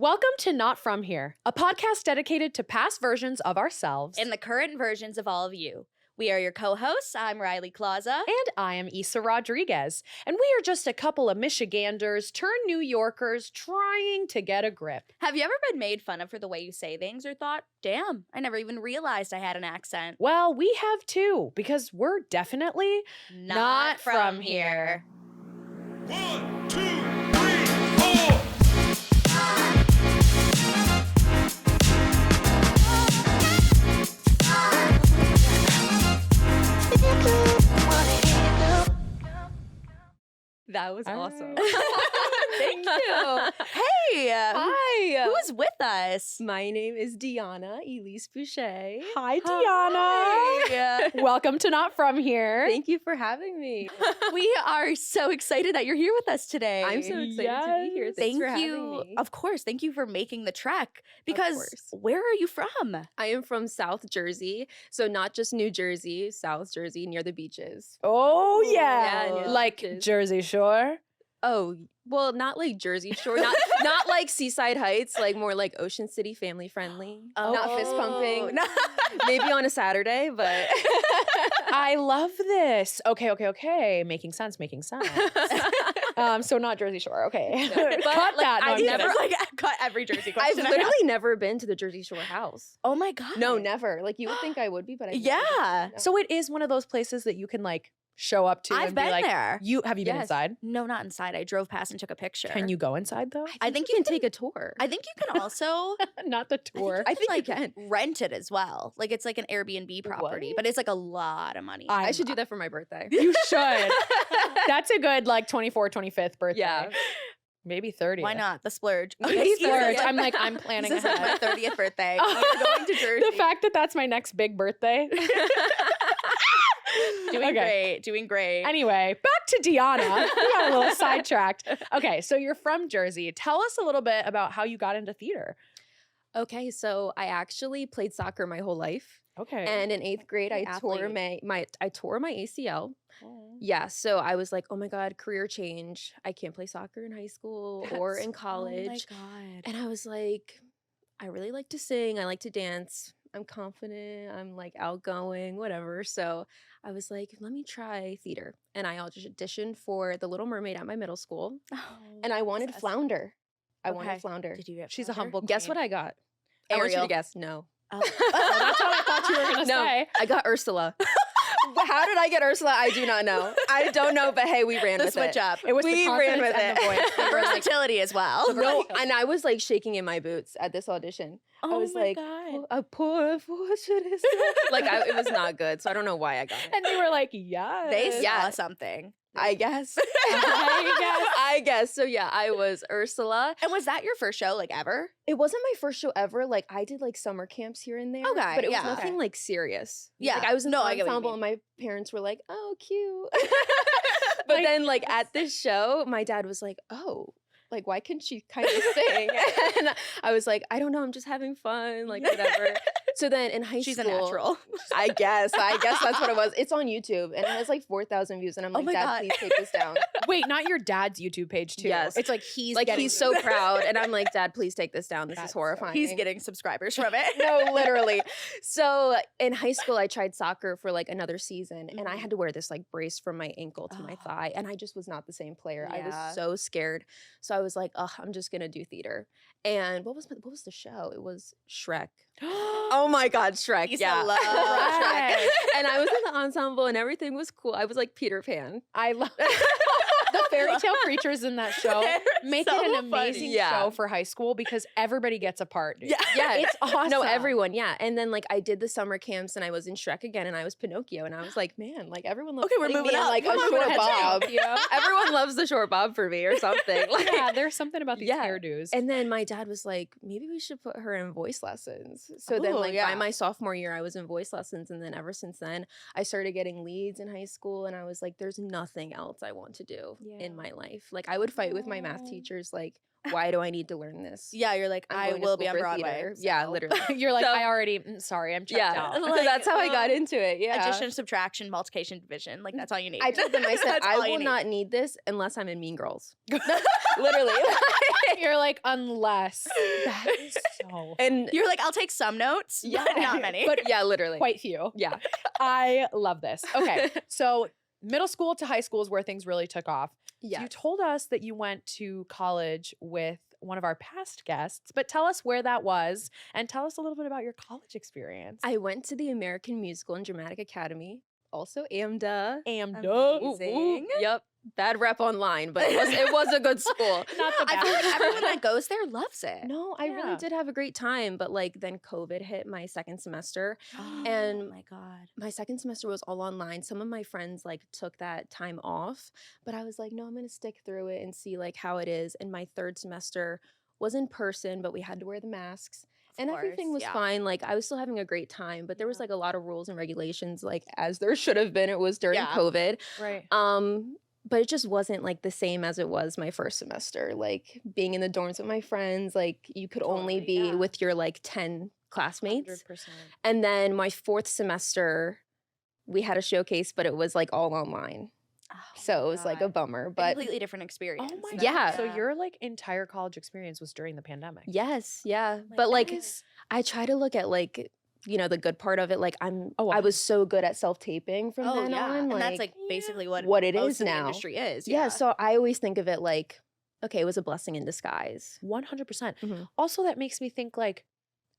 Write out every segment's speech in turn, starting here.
Welcome to Not From Here, a podcast dedicated to past versions of ourselves. And the current versions of all of you. We are your co-hosts. I'm Riley Klauza. And I am Isa Rodriguez. And we are just a couple of Michiganders turned New Yorkers trying to get a grip. Have you ever been made fun of for the way you say things or thought, damn, I never even realized I had an accent? Well, we have too, because we're definitely Not from here. 1, 2, 3, 4. That was awesome. Thank you. Hey. Hi. Who is with us? My name is Deanna, Elise Beaucher. Hi, Deanna. Hi. Welcome to Not From Here. Thank you for having me. We are so excited that you're here with us today. I'm so excited to be here. Thanks for having me. Of course. Thank you for making the trek. Because course. where are you from? I am from South Jersey, so not just New Jersey, South Jersey, near the beaches. Oh, Yeah, yeah. near the Like beaches. Jersey Shore. Oh, well, not like Jersey Shore, not like Seaside Heights, like more like Ocean City, family friendly. Not fist pumping. No. Maybe on a Saturday, but I love this. Okay. Making sense. So not Jersey Shore. Okay. But, Cut like, that. No, I've I'm never- kidding. like cut every Jersey I've question. literally never been to the Jersey Shore house. Oh my God. No, never. Like you would think I would be, but I Yeah. So it is one of those places that you can like show up to I've and be been like, there. Have you been Yes. inside? No, not inside. I drove past and took a picture. Can you go inside though? I think you can take a tour. I think you can also Not the tour. I think you like can. rent it as well. Like it's like an Airbnb property, What? but it's like a lot of money. I should do that for my birthday. You should. That's a good like 24th, 25th birthday. Yeah. Maybe 30th. Why not? The splurge. The Easy. splurge. Yeah. I'm like, I'm planning This is my ahead. 30th birthday. Oh. We're going to Jersey. The fact that that's my next big birthday. Doing great. Anyway, back to Deanna. We got a little sidetracked. Okay, so you're from Jersey. Tell us a little bit about how you got into theater. Okay, so I actually played soccer my whole life. Okay. And in 8th grade, I tore Athlete. I tore my ACL. Yeah, so I was like, oh my God, career change. I can't play soccer in high school or in college. Oh my God. And I was like, I really like to sing. I like to dance. I'm confident. I'm like outgoing, whatever. So I was like, let me try theater. And I auditioned for The Little Mermaid at my middle school. And I wanted Sus. Flounder. I Okay. wanted Flounder. Did you get She's a Flounder? humble Guess what queen. I got? I want you Ariel. to guess. No. Oh. Oh, that's what I thought you were going to No, say. I got Ursula. How did I get Ursula? I do not know. I don't know, but hey, we ran The with switch it. up. It was We the ran confidence with and the it. voice. The versatility as well. No, and I was like shaking in my boots at this audition. I Oh was my like, God. a poor fortune is like it was not good. So I don't know why I got it. And they were like, yes. They saw Yeah. something. I guess. I I guess. So yeah, I was Ursula. And was that your first show, like ever? It wasn't my first show ever. Like I did like summer camps here and there. Okay, But it was yeah. nothing Okay. like serious. Yeah. Like I was in No, the I get what you ensemble mean. and my parents were like, oh, cute. But then like at this show, my dad was like, oh, like why can't she kind of sing? And I was like, I don't know, I'm just having fun, like whatever. So then in high She's school, a natural. I guess that's what it was. It's on YouTube and it has like 4,000 views. And I'm Oh like, my Dad, God. please take this down. Wait, not your dad's YouTube page too. Yes. It's like he's Like getting he's so proud. And I'm like, Dad, please take this down. This That's is so- horrifying. He's getting subscribers from it. No, literally. So in high school, I tried soccer for like another season and I had to wear this like brace from my ankle to my Oh. thigh. And I just was not the same player. I Yeah. was so scared. So I was like, oh, I'm just going to do theater. And what was the show? It was Shrek. Oh my God, Shrek. Lisa yeah. loves Shrek. And I was in the ensemble and everything was cool. I was like Peter Pan. I love the fairy tale creatures in that show. They're Make so it an funny. amazing Yeah. show for high school because everybody gets a part. Dude. Yeah. Yeah, It's awesome. No, everyone, yeah. And then like I did the summer camps and I was in Shrek again and I was Pinocchio and I was like, man, like everyone loves Okay, we're moving me in, up. like Come a on, short we're bob. Yeah. Everyone loves the short bob for me or something. Like, Yeah, there's something about these Yeah. hairdos. And then my dad was like, maybe we should put her in voice lessons. So then Ooh, like yeah. by my sophomore year, I was in voice lessons. And then ever since then, I started getting leads in high school. And I was like, there's nothing else I want to do Yeah. in my life. Like I would fight with my math teachers like, why do I need to learn this? Yeah, you're like, I'm I going to will school be on for Broadway. theater. Yeah, so. literally. You're like, So- I already, sorry, I'm checked out. So Like, that's how I got into it. Yeah. Addition, subtraction, multiplication, division. Like that's all you need. I told them, I said, That's I all you will need. not need this unless I'm in Mean Girls. Literally. You're like, unless. That is so And You're like, I'll take some notes, but not many. But yeah, literally. quite few. Yeah. I love this. Okay, so middle school to high school is where things really took off. Yeah. You told us that you went to college with one of our past guests, but tell us where that was and tell us a little bit about your college experience. I went to the American Musical and Dramatic Academy, also AMDA. am Amazing. Yep. Bad rep online, but it was a good school. Not the I feel like best. everyone that goes there loves it. No, I Yeah. really did have a great time, but like then COVID hit my second semester. Oh And my God. My second semester was all online. Some of my friends like took that time off, but I was like, no, I'm going to stick through it and see like how it is. And my third semester was in person, but we had to wear the masks. And everything was fine. Like I was still having a great time, but there was like a lot of rules and regulations, like as there should have been. It was during Yeah. COVID. Right. But it just wasn't like the same as it was my first semester. Like being in the dorms with my friends, like you could only Totally, be yeah. with your like 10 classmates. 100%. And then my fourth semester, we had a showcase, but it was like all online. Oh So my it was like a God. bummer. A But completely different experience. Oh my than- Yeah. So your like entire college experience was during the pandemic. yes, yeah. Like, But that like is- I try to look at like, you know, the good part of it. Like Oh, I was so good at self-taping from Oh then yeah, on. and that's like basically what it most is of the now. industry is. Yeah, so I always think of it like, okay, it was a blessing in disguise. 100%. Mhm. Also, that makes me think like,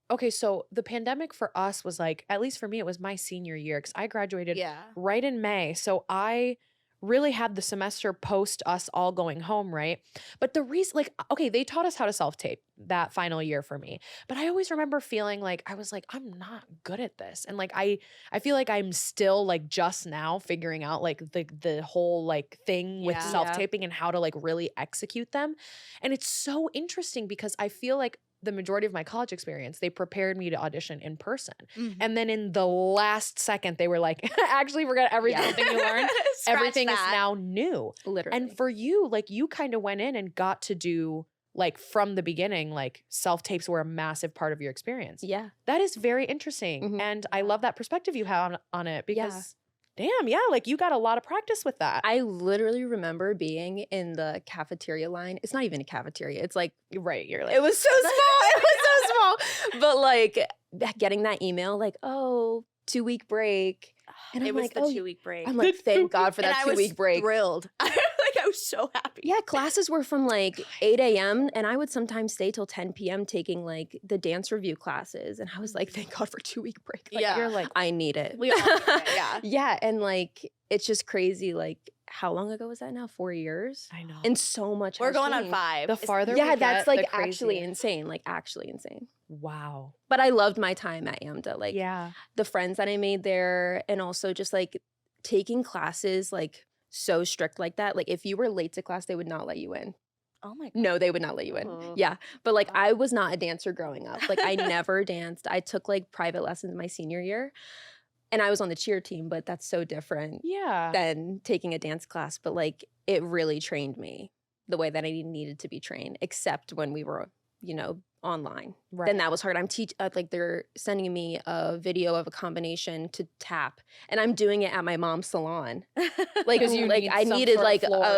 okay, so the pandemic for us was like, at least for me, it was my senior year because I graduated yeah. right in May. So I really had the semester post us all going home, right? But the reason, like, okay, they taught us how to self-tape that final year for me. But I always remember feeling like, I was like, I'm not good at this. And like, I feel like I'm still like just now figuring out like the whole like thing with Yeah. self-taping and how to like really execute them. And it's so interesting because I feel like the majority of my college experience, they prepared me to audition in person. Mhm. And then in the last second, they were like, actually forget everything you learned. Scratch Everything is that. now new. Literally. And for you, like you kind of went in and got to do like from the beginning, like self-tapes were a massive part of your experience. yeah. That is very interesting. Mhm. And I love that perspective you have on it because damn, yeah, like you got a lot of practice with that. I literally remember being in the cafeteria line. It's not even a cafeteria. It's like, Right. You're like, it was so small. It was so small. But like getting that email, like, oh, 2-week break. And it I'm was like, the oh, 2-week break. I'm like, thank God for and that I was 2-week break. thrilled. I was so happy. Yeah, classes were from like 8 a.m. and I would sometimes stay till 10 p.m. taking like the dance review classes. And I was like, thank God for 2-week break. Like, Yeah. you're like, I need it. We all need it, yeah. Yeah. And like, it's just crazy. Like, how long ago was that now? 4 years? I know. And so much We're has going on changed. 5. the It's- farther we Yeah, get, that's like the actually crazier. insane. Like, actually insane. Wow. But I loved my time at AMDA. Like, Yeah. the friends that I made there, and also just like taking classes like so strict like that. Like, if you were late to class, they would not let you in. Oh my God. No, they would not let you in. Oh. Yeah. But like I was not a dancer growing up. Like I never danced. I took like private lessons my senior year and I was on the cheer team, but that's so different Yeah. than taking a dance class. But like it really trained me the way that I needed to be trained, except when we were, you know, online. Right. Then that was hard. I'm like they're sending me a video of a combination to tap and I'm doing it at my mom's salon. Like, 'Cause you need I some needed sort of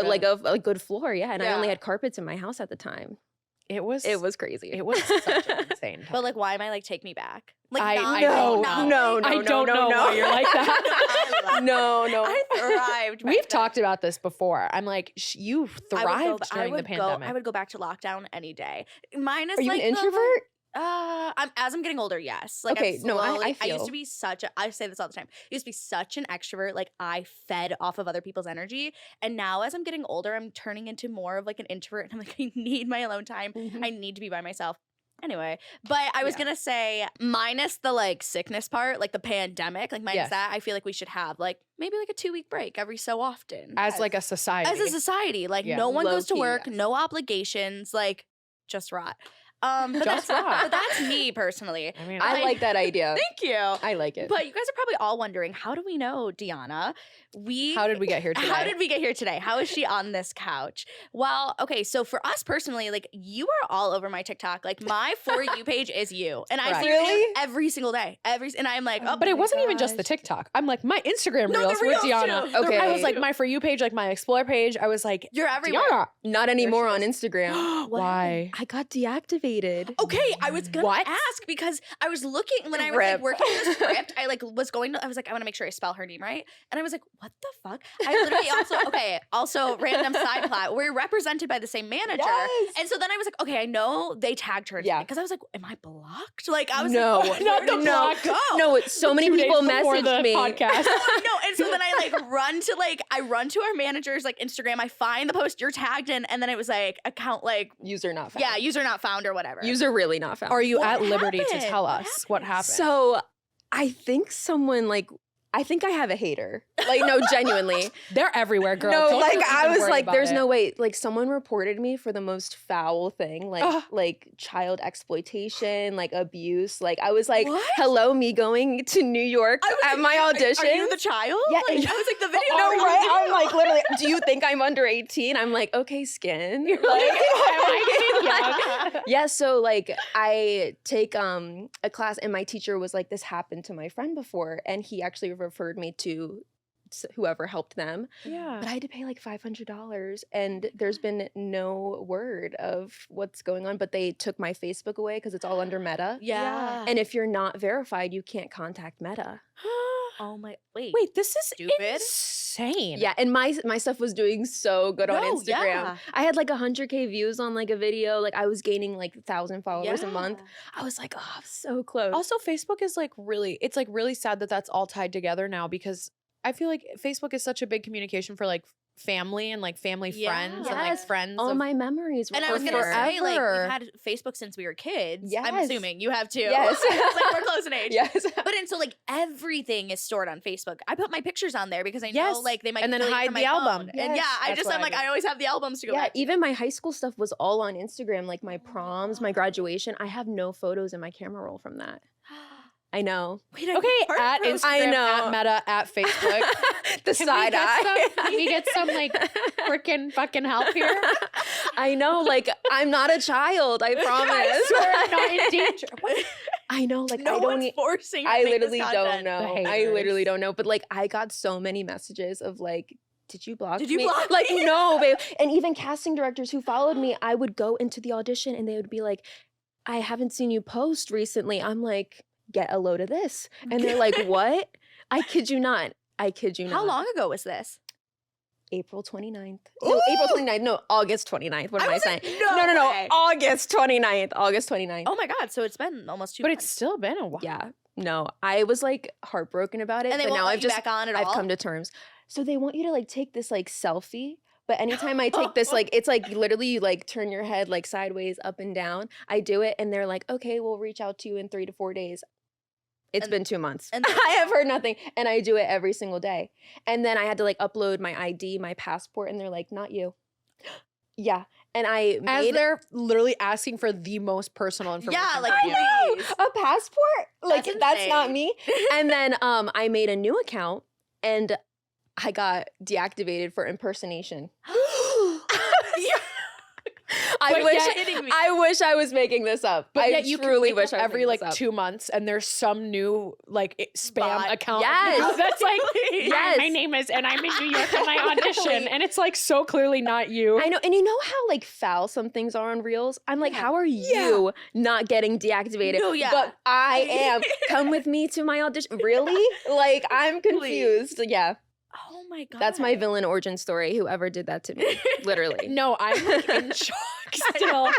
like floor to- a good floor, yeah. And I only Yeah. had carpets in my house at the time. It was Crazy. it was such an insane time. But like, why am I like, take me back? Like, I not, don't not know. like- I don't know why you're like that. I love- no. I thrived. back We've then. talked about this before. I'm like, you I would thrived go- during the pandemic. I would go back to lockdown any day. Minus Are you like an the, introvert? as I'm getting older, yes. Like Okay, I'm no, I slowly- I feel- used to be I say this all the time. I used to be such an extrovert. Like I fed off of other people's energy. And now as I'm getting older, I'm turning into more of like an introvert. And I'm like, I need my alone time. Mhm. I need to be by myself. Anyway, but I was Yeah. gonna say, minus the like sickness part, like the pandemic, like minus Yes. that, I feel like we should have like maybe like a 2-week break every so often. as like a society. As a society, like Yeah. no one goes to Low-key, work, yes. no obligations, like just rot. Just rock. But that's me personally. I mean, I like that idea. Thank you. I like it. But you guys are probably all wondering, how do we know Deanna? how did we get here today? How did we get here today? How is she on this couch? Well, okay, so for us personally, like you are all over my TikTok. Like my For You page is you. And I Correct. see your Really? videos every single day. And I'm like, oh, But it my wasn't even just the gosh. TikTok. I'm like, my Instagram No, the reels with reels Deanna. too. Okay. I was like, my For You page, like my Explore page. I was like, You're everywhere. Deanna. Not anymore she on Instagram. Why? I got deactivated. Okay, I was gonna What? ask because I was looking when I was Rip. like working on the script. I like was going to. I was like, I want to make sure I spell her name right, and I was like, what the fuck? I literally also random side plot. We're represented by the same manager, Yes. and so then I was like, okay, I know they tagged her. Yeah. Because I was like, am I blocked? Like I was No. like, Not where the did block. she go? No, so many 2 days people before the messaged me. podcast. No, and so then I run to our manager's like Instagram. I find the post you're tagged in, and then it was like account like User not found. yeah, user not found or whatever. User really not found. Are you What at liberty to happened? tell What us what happened? So I think someone I think I have a hater. Like, no, genuinely. They're everywhere, girl. No, Don't like you I even was worry like, about there's it. no way. Like someone reported me for the most foul thing, Ugh. like child exploitation, like abuse. Like I was like, What? hello, me going to New York I was at like, my audition. Are you the child? Yeah, Like, and- I was like the video. no, was right? I'm you. like literally. Do you think I'm under 18? I'm like, okay, skin. Am Like- I young? Yeah, so like I take a class and my teacher was like, this happened to my friend before, and he actually referred me to whoever helped them. Yeah. But I had to pay like $500, and there's been no word of what's going on. But they took my Facebook away because it's all under Meta. Yeah. And if you're not verified, you can't contact Meta. Oh my wait. Wait, this is Stupid. insane. Yeah, and my stuff was doing so good on No, Instagram. yeah. I had like 100K views on like a video. Like I was gaining like 1,000 followers a month. I was like, oh, I'm so close. Also, Facebook is like it's like really sad that that's all tied together now, because I feel like Facebook is such a big communication for like family and like family Yeah. friends and like Yes. friends. all of- my memories. And I were was gonna say, like, forever. we've had Facebook since we were kids. I'm Yes. assuming you have too. Yes. It's like we're close in age. Yes. But and so like everything is stored on Facebook. I put my pictures on there because I know Yes. like they might And then delete hide from my the album. phone. And Yes. yeah, I That's just what I'm I like do. I always have the albums to go Yeah, back to. even my high school stuff was all on Instagram, like my proms, my graduation. I have no photos in my camera roll from that. I know. Wait, I Okay, heart at broke. Instagram, I know. at Meta, at Facebook. The Can side eye. Can we get some like freaking fucking help here? I know, like I'm not a child. I promise. We're not in danger. What? I know, like no I don't. one's forcing you I to make this literally don't content. know. The I literally haters. don't know. But like I got so many messages of like, did you block Did you me? block Like me? no, babe. And even casting directors who followed me, I would go into the audition and they would be like, I haven't seen you post recently. I'm like, get a load of this. And they're like, what? I kid you not. I kid you not. How long ago was this? April 29th. No, April 29th. No, August 29th. What am I was saying? like, no no. way. August 29th. August 29th. Oh my god! So it's been almost 2 But months. it's still been a while. Yeah. No, I was like heartbroken about it. and they but won't now let I've you just back on at I've all. come to terms. So they want you to like take this like selfie. But anytime I take this, like it's like literally you like turn your head like sideways up and down. I do it and they're like, okay, we'll reach out to you in 3 to 4 days. It's And- been 2 months. and I have heard nothing. And I do it every single day. And then I had to like upload my ID, my passport, and they're like, not you. Yeah. And I As made they're literally asking for the most personal information. Yeah, like from you. please. a passport. Like That's that's not insane. me. And then I made a new account and I got deactivated for impersonation. I But wish yet- kidding me. I wish I was making this up. But I yet you truly can wake wish up I was every making like this up. 2 months and there's some new like spam Bot. account. Yes. That's like, Exactly. "Hi, Yes. my name is, and I'm in New York for my audition. And it's like so clearly not you. I know, and you know how like foul some things are on Reels? I'm like, Yeah. how are you not getting deactivated? No, yeah. But I am. Come with me to my audition. Really? Like, I'm confused. Yeah, Oh my god. that's my villain origin story. Whoever did that to me, literally. No, I'm like in shock still.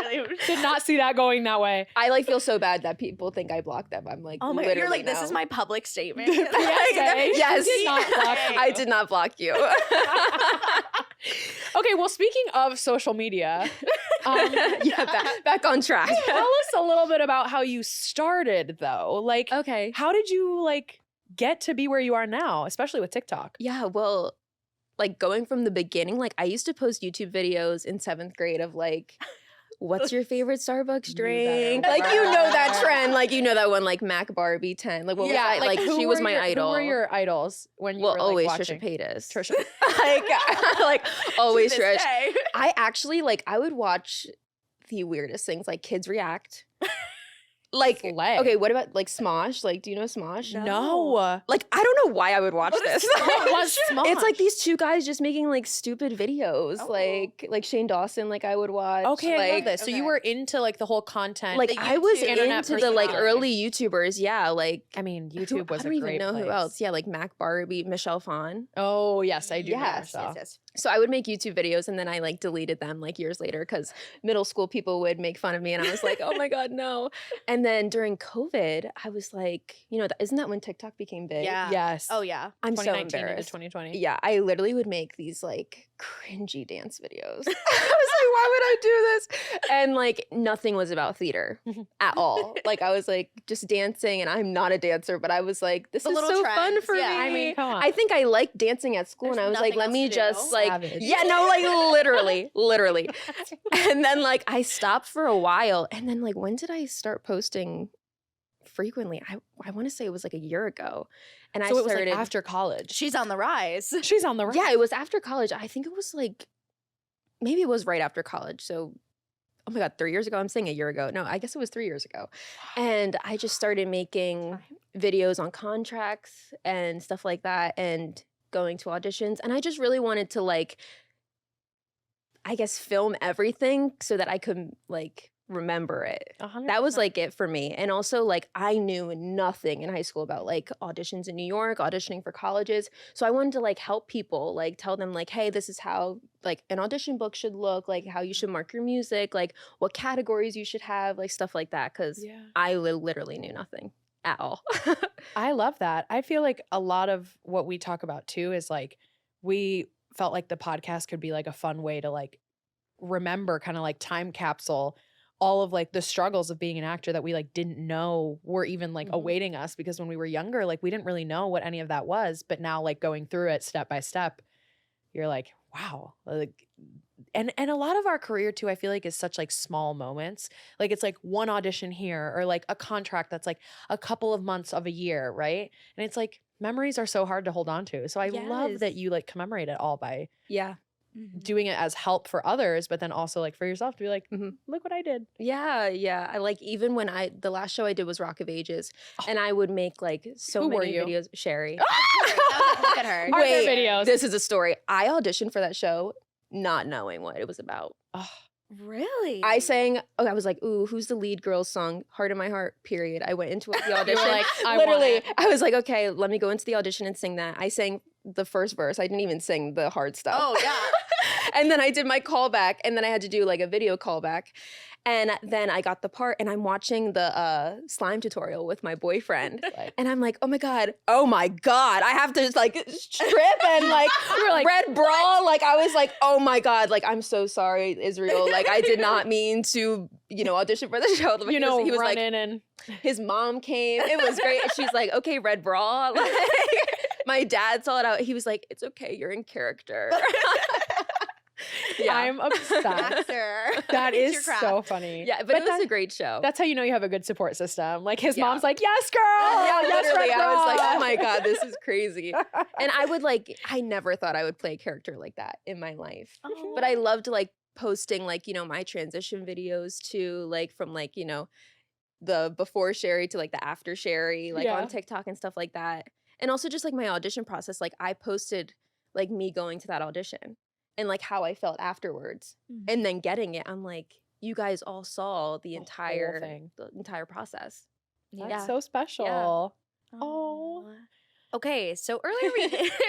Did not see that going that way. I like feel so bad that people think I blocked them. I'm like, Oh my god. You're literally like, this is no. my public statement. PSA. Yes, She did not block you. I did not block you. Okay, well, speaking of social media, Yeah, back on track. tell us a little bit about how you started, though. Like, Okay. how did you like get to be where you are now, especially with TikTok? Yeah, well, like going from the beginning, like I used to post YouTube videos in 7th grade of like what's your favorite Starbucks You drink? better. Like, you know that trend. Like, you know that one, like Mac Barbie 10. Like, what was Yeah, that? Like, who she were was my idol. Who were your idols when you well, were like, always watching? Trisha Paytas. Trisha. like always To this Trish. day. I actually like I would watch the weirdest things like Kids React. Like Slay. okay, what about like Smosh? Like, do you know Smosh? No. Like, I don't know why I would watch this. What was Smosh? It's like these two guys just making like stupid videos, Oh. like Shane Dawson. Like I would watch. Okay, I love like, this. So you okay. were into like the whole content. like The I was YouTube internet into the like personality. early YouTubers. Yeah, like I mean, who- YouTube was I don't a even great know who place. else. Yeah, like Mac Barbie, Michelle Phan. Oh yes, I do. know Yes, Michelle. Yes. So I would make YouTube videos and then I like deleted them like years later because middle school people would make fun of me and I was like, oh my God, no. And then during COVID, I was like, you know, isn't that when TikTok became big? Yeah. Yes. Oh yeah. I'm so 2019 into embarrassed. 2020. Yeah, I literally would make these like cringy dance videos. I was like, why would I do this? And like nothing was about theater at all. Like I was like just dancing and I'm not a dancer, but I was like, this The is little so fun trends, for yeah. me. I mean, come on. I think I liked dancing at school There's and I was like, nothing let else me to just do. like, Savage. yeah, no, like literally. And then like I stopped for a while. And then like, when did I start posting frequently? I want to say it was like a year ago. And so I it was started like after college. She's on the rise. She's on the right. yeah, it was after college. I think it was like, maybe it was right after college. So, oh my God, 3 years ago. I'm saying a year ago. No, I guess it was 3 years ago. And I just started making videos on contracts and stuff like that and going to auditions. And I just really wanted to like, I guess, film everything so that I could like remember it. 100%. That was like it for me. And also like I knew nothing in high school about like auditions in New York, auditioning for colleges. So I wanted to like help people, like tell them like, hey, this is how like an audition book should look, like how you should mark your music, like what categories you should have, like stuff like that. Cause Yeah. I literally knew nothing at all. I love that. I feel like a lot of what we talk about too is like we felt like the podcast could be like a fun way to like remember, kind of like time capsule all of like the struggles of being an actor that we like didn't know were even like Mhm. awaiting us, because when we were younger, like we didn't really know what any of that was. But now like going through it step by step, you're like, wow. Like and a lot of our career too, I feel like is such like small moments. Like it's like one audition here or like a contract that's like a couple of months of a year, right? And it's like memories are so hard to hold on to. So I love Yes. that you like commemorate it all by Yeah. doing it as help for others, but then also like for yourself to be like, Mhm. look what I did. Yeah. I like, even when the last show I did was Rock of Ages, and I would make like so Who were many you? videos. Sherry. Look at her. Are there videos? This is a story. I auditioned for that show not knowing what it was about. Really? I sang, I was like, ooh, who's the lead girl's song? Heart in My Heart, period. I went into the You audition. were like, I want Literally, it. I was like, okay, let me go into the audition and sing that. I sang the first verse. I didn't even sing the hard stuff. Oh yeah. And then I did my callback, and then I had to do like a video callback. And then I got the part, and I'm watching the slime tutorial with my boyfriend. Like, And I'm like, oh my God, I have to like strip and like, You were like, red bra. Like, I was like, oh my God, like, I'm so sorry, Israel. Like, I did not mean to, audition for the show. you know, he was run like, in and his mom came. It was great. And she's like, okay, red bra. Like, my dad saw it out. He was like, it's okay, you're in character. Yeah. I'm obsessed. Actor. That It's is your craft. so funny. Yeah, but it was that- a great show. That's how you know you have a good support system. Like his Yeah. mom's like, yes, girl. Yeah, yes, literally. Red I was like, Bra." oh my God, this is crazy. And I would like, I never thought I would play a character like that in my life. Oh. But I loved like posting like, my transition videos to like from like, the before Sherry to like the after Sherry, like Yeah. on TikTok and stuff like that. And also just like my audition process. Like I posted like me going to that audition and like how I felt afterwards. Mhm. And then getting it. I'm like, you guys all saw the The whole entire thing. the entire process. That's Yeah. so special. Oh. Okay, so earlier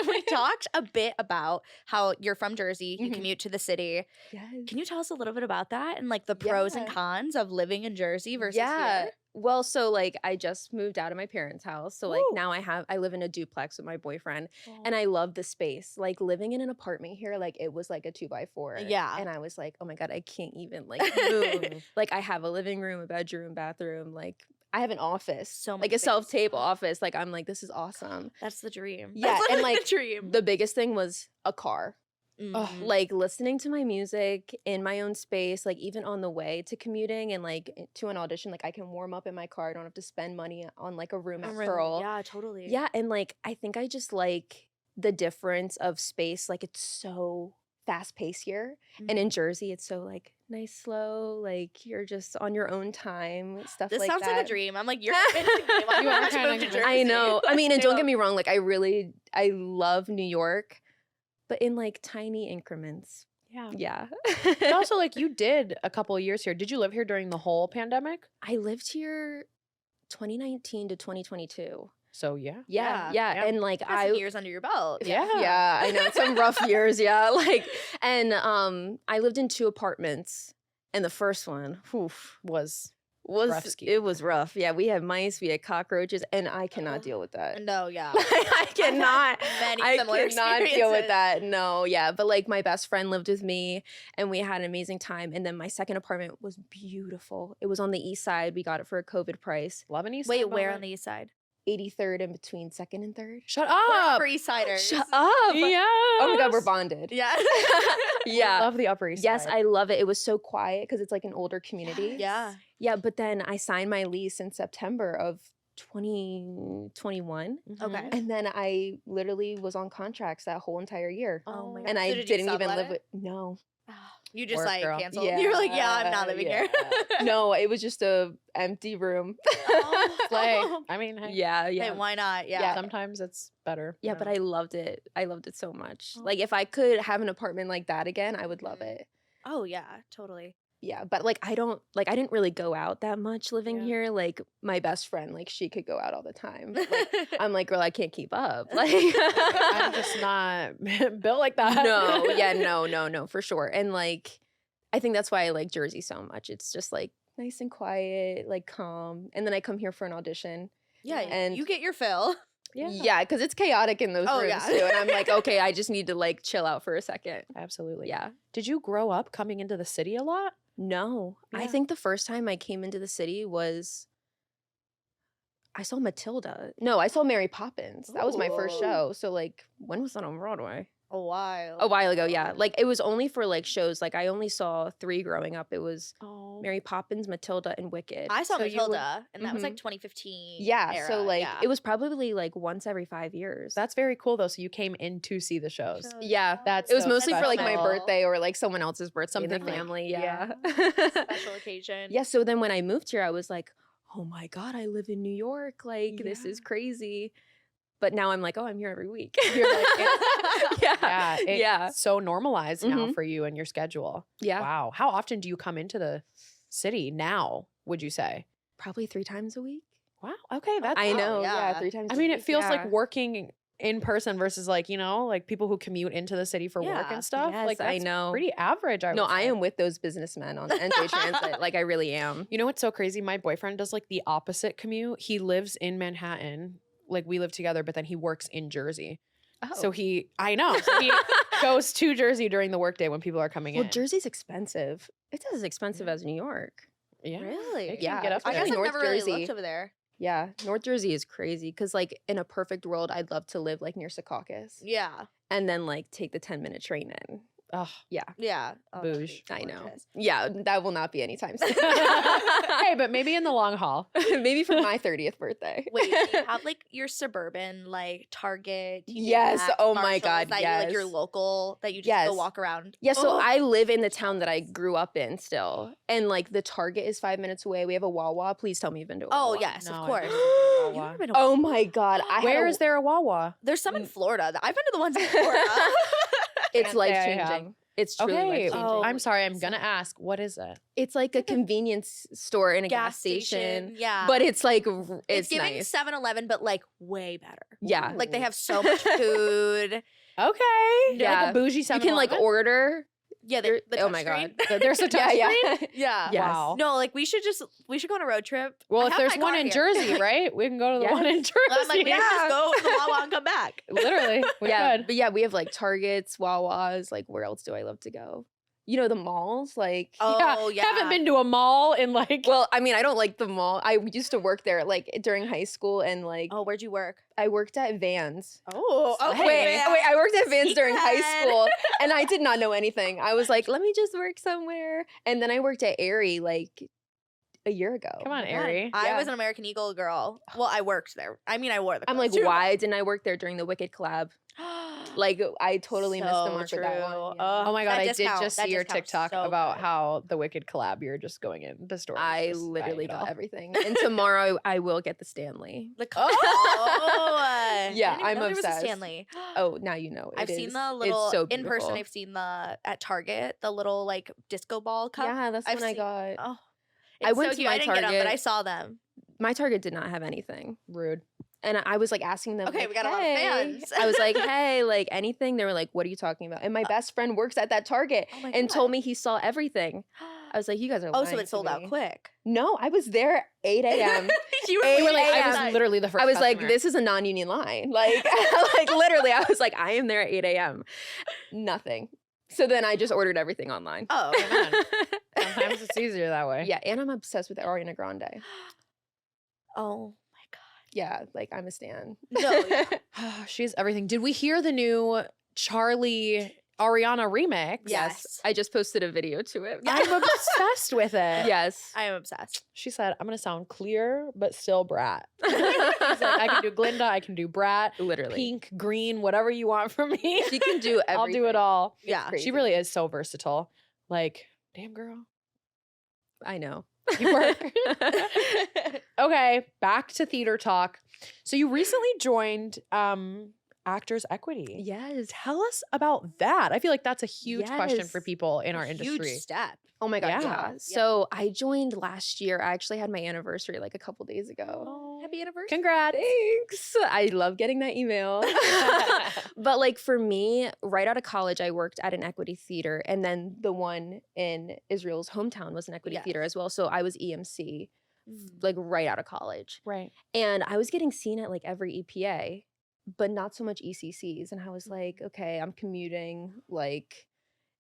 we talked a bit about how you're from Jersey, you Mhm. commute to the city. Yes. Can you tell us a little bit about that and like the pros and Yeah. cons of living in Jersey versus Yeah. here? Well, so like I just moved out of my parents' house. So like Woo. now I live in a duplex with my boyfriend and I love the space. Like living in an apartment here, like it was like a 2x4. Yeah. And I was like, oh my God, I can't even like move. Like I have a living room, a bedroom, bathroom, like I have an office. So much like a space. self-tape office. Like I'm like, this is awesome. That's the dream. Yeah, That's and, literally like, the dream. The biggest thing was a car. Mhm. Like listening to my music in my own space, like even on the way to commuting and like to an audition, like I can warm up in my car. I don't have to spend money on like a room at Pearl. Yeah, totally. Yeah, and like I think I just like the difference of space. Like it's so fast paced here, and in Jersey, it's so like nice, slow. Like you're just on your own time, stuff This like sounds that. like a dream. I'm like, you're convincing me. Why You would are I kinda move to convincing- I Jersey? know. I mean, and don't Yeah. get me wrong. Like I love New York, but in like tiny increments. Yeah. Yeah. And also, like, you did a couple of years here. Did you live here during the whole pandemic? I lived here 2019 to 2022. So yeah. Yeah, Yeah. Yeah. and like Got some years under your belt. Yeah. yeah, I know some rough years, yeah. Like, and I lived in 2 apartments, and the first one, oof, Was was Rough-ski. it was rough. Yeah, we had mice, we had cockroaches, and I cannot deal with that. No, yeah. I cannot. Many I similar cannot deal with experiences. that. No, yeah. But like my best friend lived with me and we had an amazing time. And then my second apartment was beautiful. It was on the east side. We got it for a COVID price. Lebanese. Wait, side, by where way? on the east side? 83rd in between 2nd and 3rd. Shut We're up. Upper East Siders. Shut up. Yeah. Oh my God, we're bonded. Yeah. Yeah. Love the Upper East Yes, Side. I love it. It was so quiet because it's like an older community. Yeah. Yeah, but then I signed my lease in September of 2021. Mhm. Okay. And then I literally was on contracts that whole entire year. Oh my And God. I So did you didn't even sublet live it? with, no. You just Work, like girl. canceled. You were like, yeah, I'm not living here. No, it was just a empty room. Slay. I mean, hey, Yeah, Hey, yeah. why not? Yeah. sometimes it's better. Yeah, you but know? I loved it. I loved it so much. Oh. Like if I could have an apartment like that again, I would love Mhm. it. Oh yeah, totally. Yeah, but like I didn't really go out that much living Yeah. here. Like my best friend, like she could go out all the time. Like, I'm like, girl, I can't keep up. Like I'm just not built like that. no, yeah, no, for sure. And like I think that's why I like Jersey so much. It's just like nice and quiet, like calm. And then I come here for an audition. Yeah, And- you get your fill. Yeah, because it's chaotic in those Oh, rooms yeah. too. And I'm like, okay, I just need to like chill out for a second. Absolutely. Yeah. Did you grow up coming into the city a lot? No. I Yeah. think the first time I came into the city was I saw Matilda. No, I saw Mary Poppins. That was my first Ooh. show. So like when was that on Broadway? A while. A while ago, yeah. Like it was only for like shows. Like I only saw 3 growing up. It was Oh. Mary Poppins, Matilda, and Wicked. I saw So you would- Matilda, and that was like Mhm. 2015. Yeah, era. so like yeah. it was probably like once every 5 years. That's very cool though. So you came in to see the shows. yeah. That's It was so mostly for like my special. birthday or like someone else's birthday in the Something like- family. yeah. Yeah. special occasion. Yeah, so then when I moved here, I was like, oh my God, I live in New York. Like, this is crazy. But now I'm like, oh, I'm here every week. You're like, yeah. Yeah. It's Yeah. so normalized now Mhm. for you and your schedule. Yeah. Wow. How often do you come into the city now, would you say? Probably 3 times a week. Wow. Okay. That's I Wow, know. Yeah. yeah. 3 times I a mean, it week, feels yeah. like working in person versus like, you know, like people who commute into the city for work Yeah. and stuff. Yes, like that's I know. pretty average. No, would I say. am with those businessmen on NJ Transit. Like, I really am. You know what's so crazy? My boyfriend does like the opposite commute. He lives in Manhattan. Like we live together, but then he works in Jersey. So I know. So he goes to Jersey during the workday when people are coming well, in. Jersey's expensive. It's as expensive as New York. Yeah. Really? It can Yeah. get up I there. guess I've North never really Jersey. looked over there. Yeah. North Jersey is crazy because, like, in a perfect world, I'd love to live like near Secaucus Yeah. and then like take the 10-minute train in. Ugh. Yeah. Yeah. Oh, that'd Bouge. be I know. gorgeous. Yeah, that will not be anytime soon. Hey, but maybe in the long haul. Maybe for my 30th birthday. Wait, do you have like your suburban like Target? TJ Yes, Maxx, oh my Marshalls God, that you, like your yes. local that you just go Yes. walk around. Yeah, so Oh. I live in the town that I grew up in still. And like the Target is 5 minutes away. We have a Wawa. Please tell me you've been to a Oh Wawa. yes, No, of I've course. never been to You've Wawa. never been to Oh my God. Where is there a Wawa? There's some in Florida. I've been to the ones in Florida. It's Can't say life I have. changing. It's truly Okay. life changing. Oh. I'm sorry. I'm going to ask. What is it? It's like a convenience store and a gas station. Yeah. But it's like it's it's giving nice. 7-Eleven, but like way better. Yeah. Like they have so much food. Okay. Yeah. Like a bougie You can like 7-Eleven? order. Yeah, You're- the oh my touchscreen. God. There's a touch Yeah, screen? yeah. Yeah. Yes. Wow. No, like we should go on a road trip. Well, I if have there's my one car in here. Jersey, right? We can go to the one in Jersey. I'm like, we should just Yeah. go to the Wawa and come back. Literally. We Yeah, could. but yeah, we have like Targets, Wawas. Like, where else do I love to go? you know, the malls, like. Oh, yeah. Haven't been to a mall in like. Well, I mean, I don't like the mall. I used to work there like during high school, and like Oh, where'd you work? I worked at Vans. Oh, okay. Wait, I worked at Vans during high Secret. school, and I did not know anything. I was like, let me just work somewhere, and then I worked at Aerie like a year ago. Come on, God, Aerie. I Yeah. was an American Eagle girl. Well, I worked there. I mean, I wore the I'm clothes, like, too. why didn't I work there during the Wicked collab? Like, I totally missed the So mark with that one. true. Yeah. Oh my god, That I did discount- just that see your discount's TikTok so about good. how the Wicked collab, you're just going in the store. I just literally buying it got all. everything, and tomorrow I will get the Stanley. The oh, Yeah, I didn't even I'm know there was a obsessed. Stanley. Oh, now you know. I've It seen is- the it's little so in person. beautiful. I've seen the at Target, the little like disco ball cup. Yeah, that's I've when I seen- got. Oh, I it's went so to cute. my I didn't get them, but I Target. saw them. My Target did not have anything. Rude. And I was like asking them, Okay, like, we got a lot of "Hey." fans. I was like, hey, like anything? They were like, what are you talking about? And my best friend works at that Target Oh my and told God. me he saw everything. I was like, you guys are Oh, lying so it to sold out me. quick. No, I was there at 8 a.m. You Eight You were like, I a.m. was literally the first. I was like, customer. this is a non-union line. Like, like literally, I was like, I am there at 8 a.m. Nothing. So then I just ordered everything online. Oh, man. Sometimes it's easier that way. Yeah, and I'm obsessed with Ariana Grande. oh Yeah, like I'm a stan. my God. No, yeah. She's everything. Did we hear the new Charlie Ariana remix? Yes. I just posted a video to it. I'm obsessed with it. Yes. I am obsessed. She said, I'm going to sound clear, but still brat. She's like, I can do Glinda, I can do brat, Literally. pink, green, whatever you want from me. She can do everything. I'll do it all. Yeah. crazy. She really is so versatile. Like, damn girl. I know. You work. Okay, back to theater talk. So you recently joined Actors Equity. Yes. Tell us about that. I feel like that's a huge question for Yes. people in our Huge industry. step. Oh my God. Yeah. Yeah. Yep. So I joined last year. I actually had my anniversary like a couple days ago. Oh, Happy anniversary. congrats. Thanks. I love getting that email. But like for me, right out of college, I worked at an equity theater. And then the one in Israel's hometown was an equity Yes. theater as well. So I was EMC like right out of college. Right. And I was getting seen at like every EPA, but not so much ECCs. And I was like, okay, I'm commuting. Like,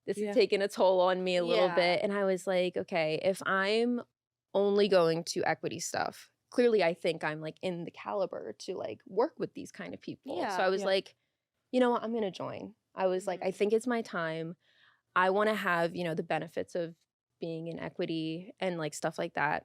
this Yeah. is taking a toll on me a little Yeah. bit. And I was like, okay, if I'm only going to equity stuff, clearly I think I'm like in the caliber to like work with these kind of people. So Yeah. I was Yeah. like, you know what, I'm going to join. I was like, I think it's my time. I want to have, you know, the benefits of being in equity and like stuff like that.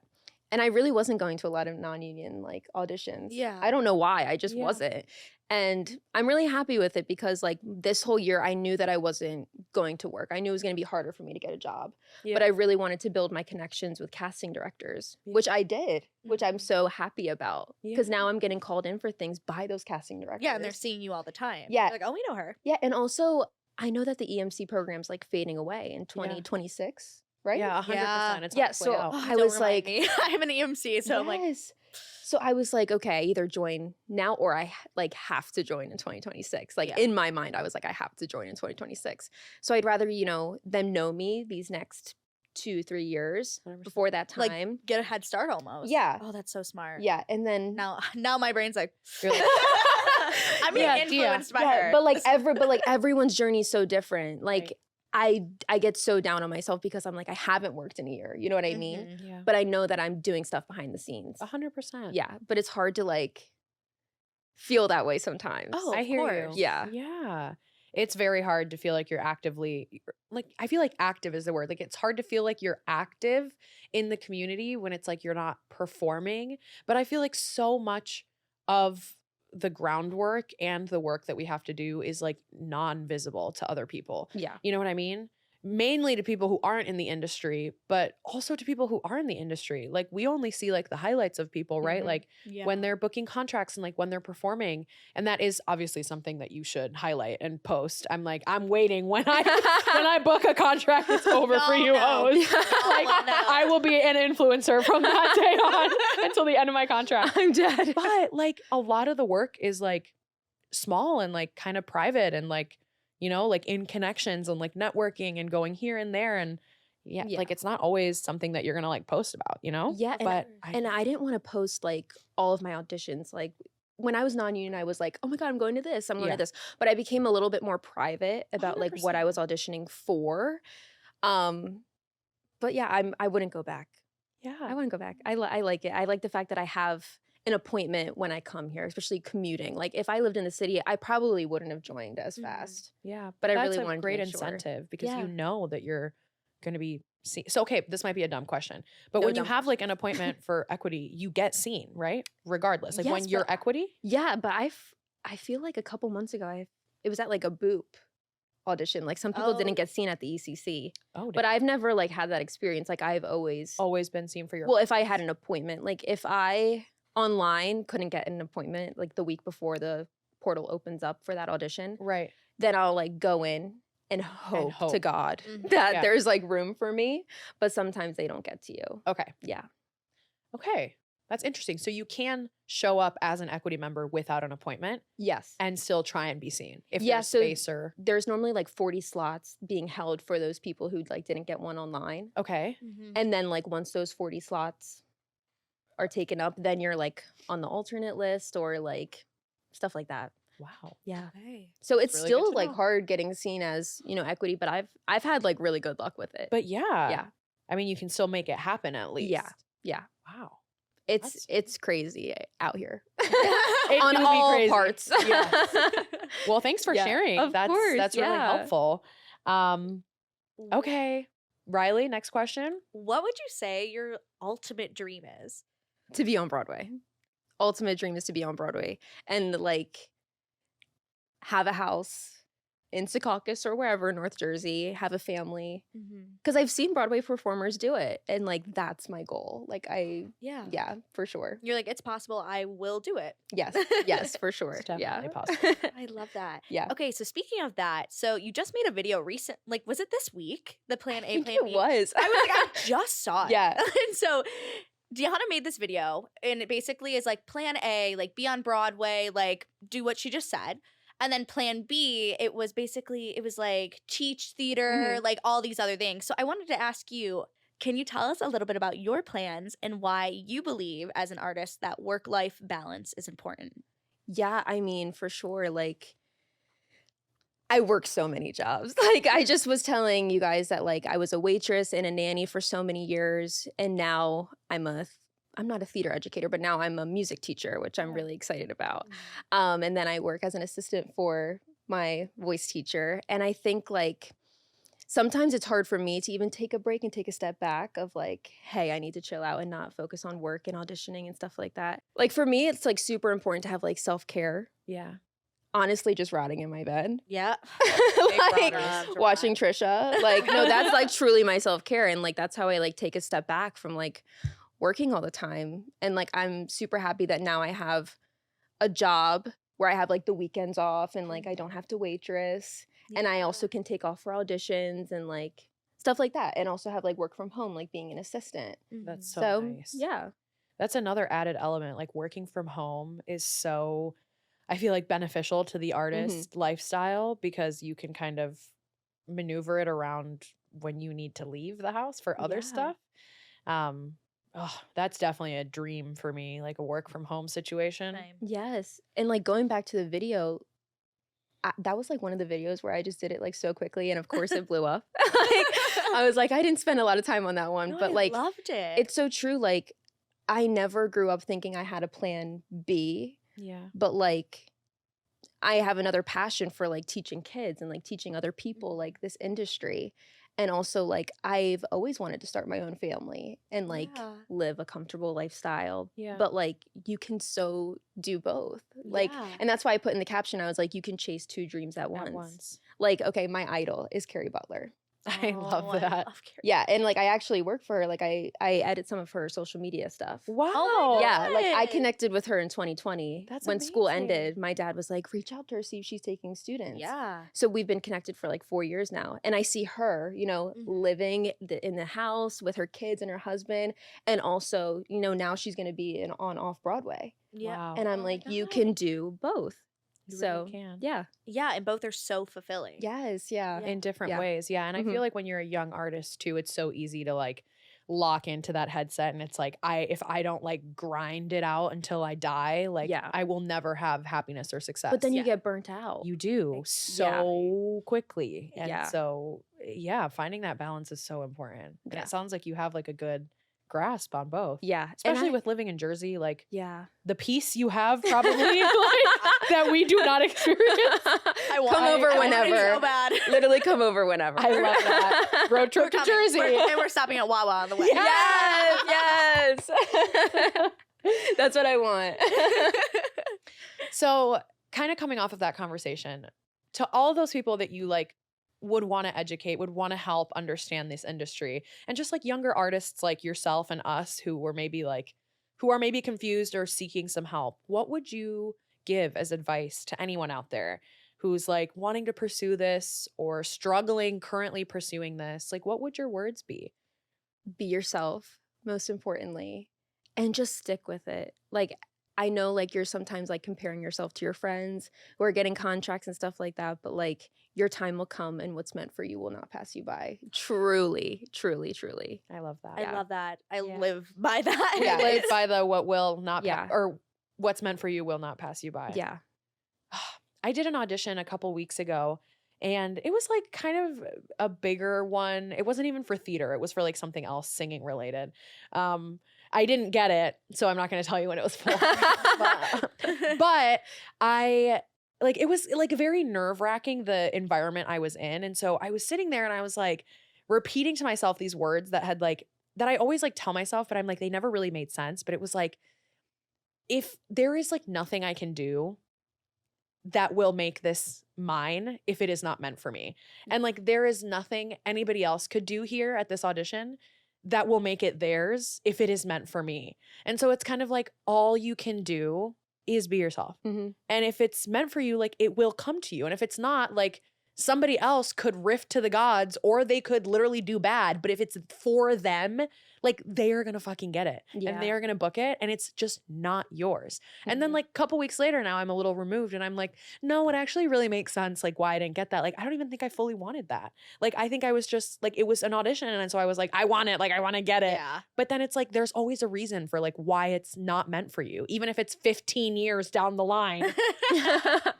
And I really wasn't going to a lot of non-union like auditions. Yeah. I don't know why. I just Yeah. wasn't. And I'm really happy with it because like this whole year I knew that I wasn't going to work. I knew it was going to be harder for me to get a job. But I really wanted to build my connections with casting directors, Yeah. which I did, which I'm so happy about. Because Yeah. now I'm getting called in for things by those casting directors. Yeah, and they're seeing you all the time. Yeah. They're like, oh, we know her. Yeah, and also I know that the EMC program's like fading away in 2026, right? Yeah, 100%. Yeah. It's Yeah, halfway so out. I Don't was remind like, me. I'm an EMC, so I'm like, yes. So I was like, okay, I either join now or I like have to join in 2026. Like Yeah. in my mind, I was like, I have to join in 2026. So I'd rather, you know, them know me these next 2-3 years 100%. before that Like, time. get a head start almost. Yeah. Oh, that's so smart. Yeah. And then Now my brain's like, You're like, I'm being Yeah, influenced by yeah, her. but like everyone's journey is so different. Like I get so down on myself because I'm like, I haven't worked in a year. You know what I mean? Mhm. yeah. But I know that I'm doing stuff behind the scenes. 100%. Yeah. But it's hard to like feel that way sometimes. Oh, I of hear course. you. Yeah. Yeah. It's very hard to feel like you're actively, like, I feel like active is the word. Like, it's hard to feel like you're active in the community when it's like you're not performing. But I feel like so much of the groundwork and the work that we have to do is like non-visible to other people. Yeah. You know what I mean? Mainly to people who aren't in the industry, but also to people who are in the industry. Like, we only see like the highlights of people, right? Mhm. Like, Yeah. when they're booking contracts and like when they're performing. And that is obviously something that you should highlight and post. I'm like, I'm waiting when I book a contract, it's over for you No. hoes. Like, No, no. I will be an influencer from that day on until the end of my contract. I'm dead. But like a lot of the work is like small and like kind of private and like, you know, like in connections and like networking and going here and there. And yeah, Yeah. like it's not always something that you're gonna like post about, you know? Yeah, But and I didn't want to post like all of my auditions. Like when I was non-union, I was like, oh my God, I'm going to this, I'm going Yeah. to this. But I became a little bit more private about like what I was auditioning for. But yeah, I wouldn't go back. I Yeah. wouldn't go back. I like it. I like the fact that I have an appointment when I come here, especially commuting. Like if I lived in the city, I probably wouldn't have joined as fast. Yeah. But I that's really a wanted to great make sure. incentive because Yeah. you know that you're going to be seen. So, okay, this might be a dumb question, but No when you dumb have like an appointment for equity, you get seen, right? Regardless. Like when Yes, you're but equity. Yeah, but I feel like a couple months ago, it was at like a Boop audition. Like some people didn't Oh. get seen at the ECC, Oh, but I've never like had that experience. Like I've always been seen for your. well, if I had an appointment, like if I online couldn't get an appointment like the week before the portal opens up for that audition, Right. then I'll like go in and hope to hope. God Mhm. that Yeah. there's like room for me. But sometimes they don't get to you. Okay. Yeah. Okay. That's interesting. So you can show up as an equity member without an appointment Yes. and still try and be seen if Yeah, there's so space or. There's normally like 40 slots being held for those people who like didn't get one online. Okay. And then like once those 40 slots are taken up, then you're like on the alternate list or like stuff like that. Wow. Yeah. Okay. So it's really good still to like know. hard getting seen as, equity, but I've had like really good luck with it. But yeah. Yeah. I mean, you can still make it happen at least. Yeah. Wow. It's crazy out here. It on do be all crazy. parts. Yes. Well, thanks for Yeah, sharing. of That's course, really yeah. helpful. Okay. Riley, next question. What would you say your ultimate dream is? To be on Broadway. Ultimate dream is to be on Broadway and like have a house in Secaucus or wherever, North Jersey, have a family. Because I've seen Broadway performers do it. And like, that's my goal. Like yeah, for sure. You're like, it's possible. I will do it. Yes, for sure. It's definitely Yeah. possible. I love that. Yeah. Okay, so speaking of that, so you just made a video recent. Like, was it this week? The Plan I A, think Plan it B. was. I was like, I just saw it. Yeah. And so Deanna made this video, and it basically is like Plan A, like be on Broadway, like do what she just said. And then Plan B, it was like teach theater, like all these other things. So I wanted to ask you, can you tell us a little bit about your plans and why you believe as an artist that work-life balance is important? Yeah, I mean, for sure. Like, I work so many jobs. Like, I just was telling you guys that, like, I was a waitress and a nanny for so many years. And now I'm not a theater educator, but now I'm a music teacher, which I'm really excited about. And then I work as an assistant for my voice teacher. And I think, like, sometimes it's hard for me to even take a break and take a step back of like, hey, I need to chill out and not focus on work and auditioning and stuff like that. Like for me, it's like super important to have like self-care. Yeah. Honestly, just rotting in my bed. Yeah. Like rotters. watching Trisha. Like, no, that's like truly my self-care. And like that's how I like take a step back from like working all the time. And like I'm super happy that now I have a job where I have like the weekends off and like I don't have to waitress. And I also can take off for auditions and like stuff like that. And also have like work from home, like being an assistant. That's So, so nice. yeah. That's another added element. Like working from home is so, I feel like beneficial to the artist lifestyle because you can kind of maneuver it around when you need to leave the house for other Yeah. stuff. That's definitely a dream for me, like a work from home situation. Same. Yes. And like going back to the video, that was like one of the videos where I just did it like so quickly. And of course it blew up. Like, I was like, I didn't spend a lot of time on that one. No, but I like, loved it. it's so true. Like, I never grew up thinking I had a plan B. Yeah. But like I have another passion for like teaching kids and like teaching other people like this industry. And also like I've always wanted to start my own family and like live a comfortable lifestyle. Yeah. But like you can so do both. Like and that's why I put in the caption, I was like, you can chase two dreams at once. Like, okay, my idol is Carrie Butler. I love that. Yeah, and like I actually work for her. Like I edit some of her social media stuff. Wow. Oh my Yeah, like I God. connected with her in 2020. That's when school amazing. ended. My dad was like, reach out to her, see if she's taking students. Yeah. So we've been connected for like 4 years now. And I see her, living in the house with her kids and her husband. And also, now she's going to be on off Broadway. Yeah. Wow. And I'm Oh my like, you God. can do both. You So really can. yeah. Yeah, and both are so fulfilling. Yes. Yeah. In different Yeah. ways. Yeah. And I Mhm. feel like when you're a young artist too, it's so easy to like lock into that headset and it's like if I don't like grind it out until I die, like Yeah. I will never have happiness or success. But then you Yeah. get burnt out. you do so quickly. And Yeah. so yeah, finding that balance is so important. And Yeah. it sounds like you have like a good grasp on both. Yeah. Especially with living in Jersey, like Yeah. the peace you have probably like, that we do not experience. Come over I want it whenever. so bad. Literally come over whenever. I love that. Road trip to Jersey. And we're stopping at Wawa on the way. Yes. That's what I want. So kind of coming off of that conversation, to all those people that you like would want to educate, would want to help understand this industry, and just like younger artists like yourself and us who are maybe confused or seeking some help, what would you give as advice to anyone out there who's like wanting to pursue this or struggling currently pursuing this? Like, what would your words be? Be yourself, most importantly, and just stick with it. Like, I know like you're sometimes like comparing yourself to your friends who are getting contracts and stuff like that, but like your time will come and what's meant for you will not pass you by. Truly, truly, truly. I love that. I love that. I Yeah. live by that. We live by the what will not Yeah. or what's meant for you will not pass you by. Yeah. I did an audition a couple weeks ago, and it was like kind of a bigger one. It wasn't even for theater. It was for like something else, singing related. I didn't get it, so I'm not going to tell you what it was for. but I like, it was like very nerve-wracking, the environment I was in. And so I was sitting there and I was like repeating to myself these words that had like, that I always like tell myself, but I'm like, they never really made sense. But it was like, if there is like nothing I can do that will make this mine if it is not meant for me. And like, there is nothing anybody else could do here at this audition that will make it theirs if it is meant for me. And so it's kind of like all you can do is be yourself. Mm-hmm. And if it's meant for you, like it will come to you. And if it's not, like somebody else could rift to the gods or they could literally do bad. But if it's for them, like they are going to fucking get it and they are going to book it and it's just not yours. And then like a couple weeks later now I'm a little removed and I'm like, no, it actually really makes sense. Like why I didn't get that. Like, I don't even think I fully wanted that. Like, I think I was just like, it was an audition. And so I was like, I want it. Like, I want to get it. Yeah. But then it's like, there's always a reason for like why it's not meant for you. Even if it's 15 years down the line,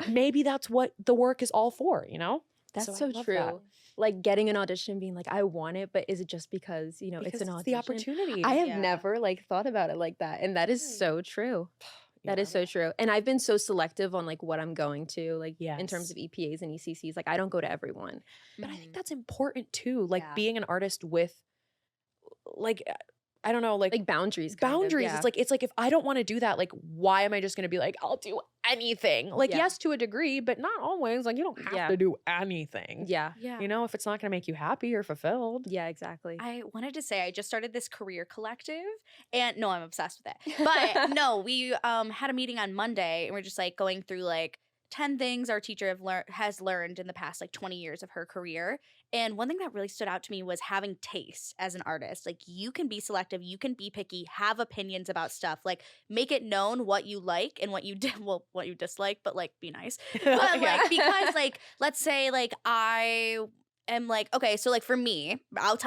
maybe that's what the work is all for, you know? That's I so love true. that. Like getting an audition, being like, I want it, but is it just because, you know, Because it's an audition? the opportunity. I have Yeah. never like thought about it like that. And that is so true. That is Yeah. so true. And I've been so selective on like what I'm going to, like in terms Yes. of EPAs and ECCs. Like I don't go to everyone. But I think that's important too. Like Yeah. being an artist with like, I don't know, like Boundaries. kind of, boundaries. yeah. It's like if I don't want to do that, like why am I just gonna be like, I'll do anything? Like, Yeah. yes, to a degree, but not always. Like you don't have Yeah. to do anything. Yeah. Yeah. You know, if it's not gonna make you happy or fulfilled. Yeah, exactly. I wanted to say I just started this career collective and no, I'm obsessed with it. But no, we had a meeting on Monday and we're just like going through like 10 things our teacher has learned in the past like 20 years of her career. And one thing that really stood out to me was having taste as an artist. Like you can be selective, you can be picky, have opinions about stuff. Like make it known what you like and what you what you dislike, but like be nice. But like because like let's say like I am like, okay, so like for me,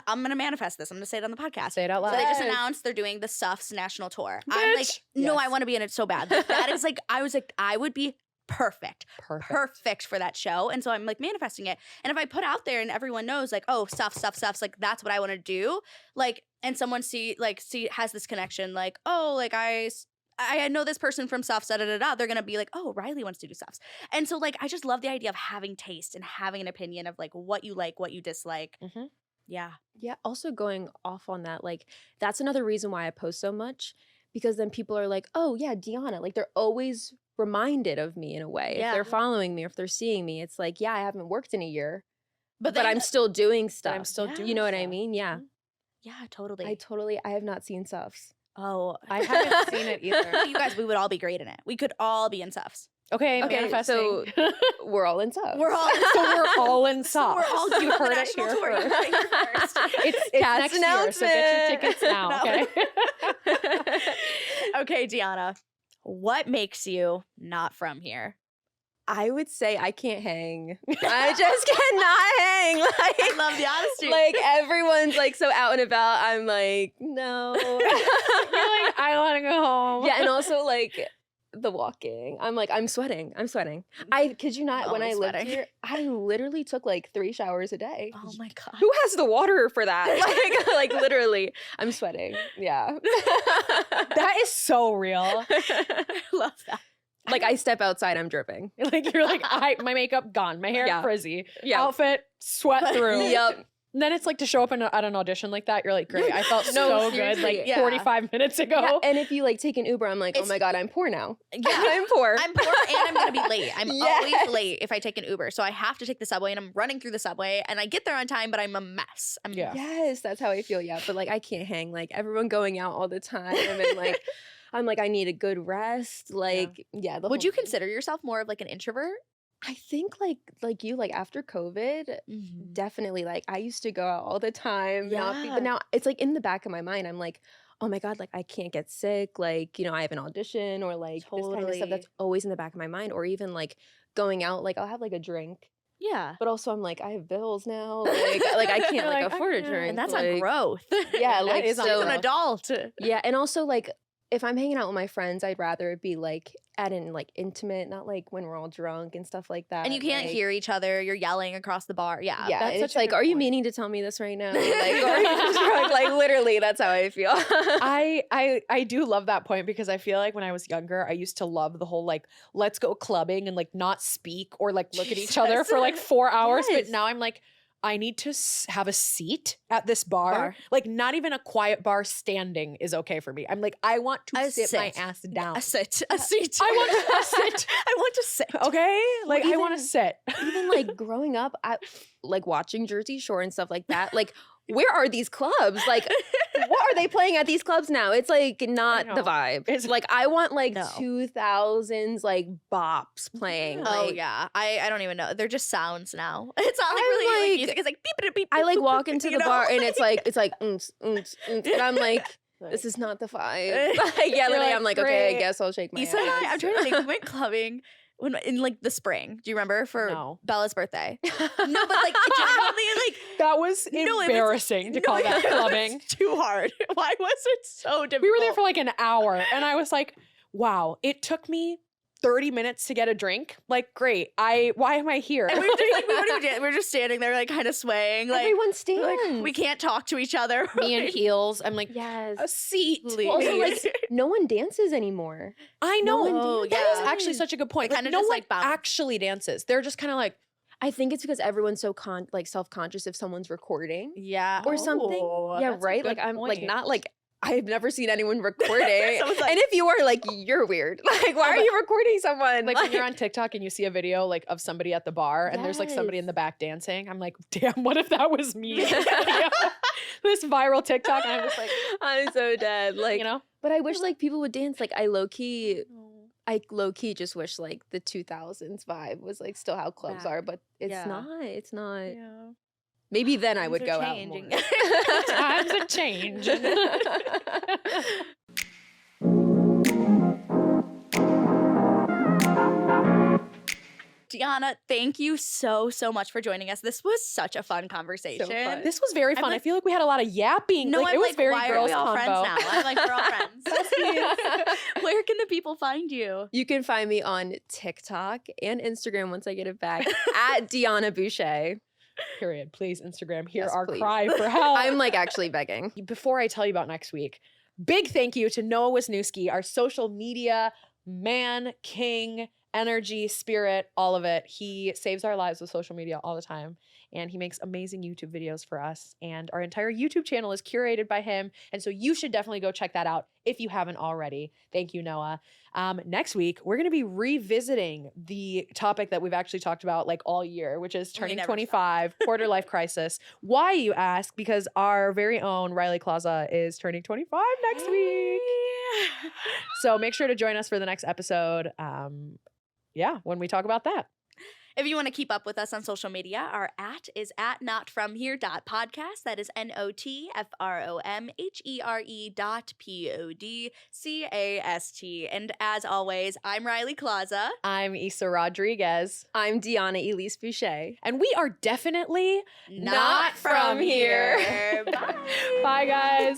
I'm gonna manifest this. I'm gonna say it on the podcast. Say it out So loud. they just announced they're doing the Suffs national tour. I'm like, Bitch. no, I Yes. want to be in it so bad. Like, that is like, I was like, I would be perfect for that show. And so I'm like manifesting it. And if I put out there and everyone knows like, oh, stuffs, like that's what I want to do. Like, and someone has this connection like, oh, like I know this person from Suffs, they're gonna be like, oh, Riley wants to do Suffs. And so like I just love the idea of having taste and having an opinion of like what you like, what you dislike. Mm-hmm. Yeah. Yeah. Also going off on that, like that's another reason why I post so much, because then people are like, oh yeah, Deanna. Like they're always reminded of me in a way. Yeah. If they're following me or if they're seeing me, it's like, yeah, I haven't worked in a year, but then- I'm still doing stuff. I'm still Yeah. doing You know what I stuff. mean? Yeah. Yeah, totally. I have not seen Suffs. Oh, I haven't seen it either. you guys, we would all be great in it. We could all be in Suffs. Okay, Okay, manifesting. so we're all in Suffs. We're all So we're all in Suffs. We're all You doing the heard it national here tour. You first. heard it here first. It's Cast next year, so get your tickets now, No. okay? Okay, Deanna, what makes you not from here? I would say I can't hang. I just cannot hang. I Like, love the honesty. like everyone's like so out and about. I'm like, no. You're like, I want to go home. Yeah, and also like the walking. I'm sweating. I kid you not, when I Always lived sweating. here, I literally took like 3 showers a day. Oh my god. Who has the water for that? Like literally, I'm sweating. Yeah. That is so real. I love that. Like I step outside, I'm dripping. Like you're like, my makeup gone, my hair Yeah. frizzy, Yeah. outfit sweat through. Yep. And then it's like to show up at an audition like that, you're like, great, I felt No, so good like seriously. 45 minutes ago. Yeah, and if you like take an Uber, I'm like, oh It's- my god, I'm poor now. Yeah. I'm poor. I'm poor and I'm gonna be late. I'm Yes. always late if I take an Uber. So I have to take the subway and I'm running through the subway and I get there on time, but I'm a mess. Yeah. Yes, that's how I feel. Yeah, but like I can't hang. Like everyone going out all the time, and like I'm like I need a good rest. Like yeah. The Would whole you thing. consider yourself more of like an introvert? I think like you like after COVID, definitely like I used to go out all the time. Yeah. But now it's like in the back of my mind, I'm like, oh my god, like I can't get sick. Like I have an audition or like this kind of stuff Totally. that's always in the back of my mind. Or even like going out, like I'll have like a drink. Yeah. But also I'm like, I have bills now. Like I can't You're like like, afford a "I can't." drink. And that's like, on growth. Yeah, That like is on She's so an adult. yeah, and also like if I'm hanging out with my friends, I'd rather it be like at an like intimate, not like when we're all drunk and stuff like that. And you can't like, hear each other. You're yelling across the bar. Yeah. Yeah, that's and such it's a like, good are you point. meaning to tell me this right now? Like, or are you just drunk? Like literally, that's how I feel. I do love that point because I feel like when I was younger, I used to love the whole like let's go clubbing and like not speak or like look at each other for like 4 hours. But Yes. now I'm like, I need to have a seat at this bar. Bar. Like not even a quiet bar standing is okay for me. I'm like, I want to A sit my sit. ass down. A sit. A seat. I want to sit. I want to sit. Okay? Like I want to even- sit. Even like growing up, I like watching Jersey Shore and stuff like that. Like, where are these clubs? Like, what are they playing at these clubs now? It's like not the know. vibe. It's- It's like I want like No. 2000s like bops playing. Oh like, yeah, I don't even know. They're just sounds now. It's not like I'm really like, like- music. It's like beep beep beep. I like boop, walk boop, into you the know? bar and it's like and I'm like, this is not the vibe. Like, yeah, You're literally, like, I'm like, okay, I "Great." guess I'll shake my Isa and I, ass. I'm trying to think. We went clubbing when in like the spring. Do you remember for No. Bella's birthday? No, but like genuinely, like That was No, it was- embarrassing to call that it was clubbing. too hard. Why was it so difficult? We were there for like an hour and I was like, wow, it took me 30 minutes to get a drink. Like, great. Why am I here? And we were just like, we were just standing there, like kind of swaying, like, Everyone stands. like we can't talk to each other. Me in heels. I'm like, Yes. a seat. Please. Well, also, like, no one dances anymore. I know. Oh, That is yeah. actually such a good point. They Like, kinda no just, one like, bounce. actually dances. They're just kind of like, I think it's because everyone's so self-conscious if someone's recording Yeah. or something. Oh, Yeah, that's a right? good Like I'm like point. not like I've never seen anyone recording. Someone's like- and if you are like you're weird. Like why are you recording someone? like when you're on TikTok and you see a video like of somebody at the bar and there's like somebody in the back dancing. I'm like, damn, what if that was me? in the video? This viral TikTok. And I'm just like, I'm so dead. Like you know? but I wish like people would dance. Like I low key just wish like the 2000s vibe was like still how clubs Back. are, but it's Yeah. not. It's not. Yeah. Maybe then I Times would are go changing. out more. Times a change. Deanna, thank you so much for joining us. This was such a fun conversation. fun. This was very I'm fun. I like- fall like we had a lot of yapping. No, like, I'm it was like, very why are girls we all friends convo. now? I'm like, we're all friends. Where can the people find you? You can find me on TikTok and Instagram once I get it back at Deanna Beaucher. Period. Please, Instagram, hear Yes, our please. cry for help. I'm like actually begging. Before I tell you about next week, big thank you to Noah Wisniewski, our social media man, king, energy, spirit, all of it. He saves our lives with social media all the time. And he makes amazing YouTube videos for us. And our entire YouTube channel is curated by him. And so you should definitely go check that out if you haven't already. Thank you, Noah. Next week, we're going to be revisiting the topic that we've actually talked about like all year, which is turning never 25, quarter life crisis. Why, you ask? Because our very own Riley Klauza is turning 25 next week. So make sure to join us for the next episode. When we talk about that. If you want to keep up with us on social media, our @ is @notfromhere.podcast. That is NOTFROMHERE.PODCAST. And as always, I'm Riley Klauza. I'm Isa Rodriguez. I'm Deanna Elise Beaucher. And we are definitely Not from here. Bye. Bye, guys.